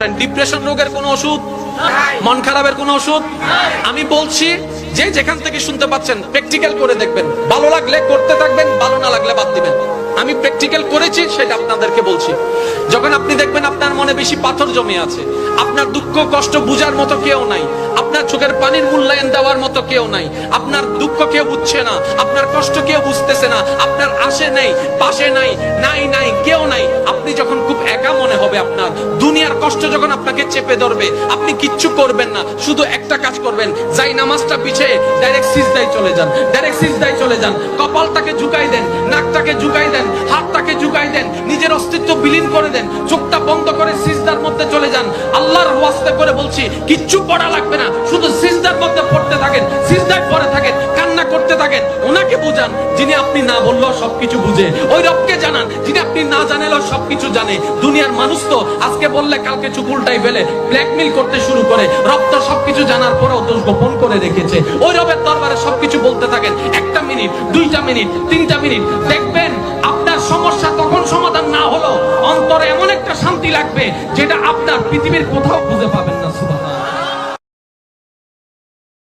Depression রোগের কোনো ওষুধ, মন খারাপের কোনো ওষুধ আমি বলছি যে যেখান থেকে শুনতে পাচ্ছেন প্র্যাকটিক্যাল করে দেখবেন, ভালো লাগলে করতে থাকবেন, ভালো না লাগলে বাদ দিবেন। আমি প্র্যাকটিক্যাল করেছি সেটা আপনাদেরকে বলছি। যখন আপনি দেখবেন আপনার মনে বেশি পাথর জমে আছে, আপনার দুঃখ কষ্ট বুঝার মতো কেউ নাই, আপনার চোখের পানির মূল্যায়ন দেওয়ার মতো কেউ নাই, আপনার দুঃখ কেউ বুঝছে না, আপনার কষ্ট কেউ বুঝতেছে না, আপনার আশে নেই পাশে নাই নাই নাই কেউ নাই, আপনি যখন খুব একা মনে হবে, আপনার দুনিয়ার কষ্ট যখন আপনাকে চেপে ধরবে, আপনি কিচ্ছু করবেন না, শুধু একটা কাজ করবেন, যাই নামাজটা পিছিয়ে ডাইরেক্ট সিজদায় চলে যান, ডাইরেক্ট সিজদায় চলে যান, কপালটাকে ঝুঁকাই দেন, নাকটাকে ঝুঁকাই দেন, হাতটাকে ঝুঁকাই দেন, নিজের অস্তিত্ব বিলীন করে দেন, চোখটা বন্ধ করে সিজদার মধ্যে চলে যান। আল্লাহর ওয়াস্তে করে বলছি, কিচ্ছু পড়া লাগবে না, শুধু সিজদার মধ্যে পড়তে থাকেন, সিজদায় পড়ে থাকেন, কান্না করতে থাকেন। ওনাকে বুঝান যিনি আপনি না বললেও সবকিছু বুঝে, ওই রবকে জানান যিনি আপনি না জানালেও সবকিছু জানে। দুনিয়ার মানুষ তো আজকে বললে কালকে চুপ উল্টাই ফেলে, ব্ল্যাকমেল করতে শুরু করে। রব তো সবকিছু জানার পরেও দোষ গোপন করে রেখেছে। ওই রবের দরবারে সবকিছু বলতে থাকেন, 1টা মিনিট 2টা মিনিট 3টা মিনিট, দেখবেন আপনার সমস্যা তখন সমাধান না হলো অন্তরে এমন একটা শান্তি লাগবে যেটা আপনার পৃথিবীর কোথাও খুঁজে পাবেন না। সুবহানাল্লাহ।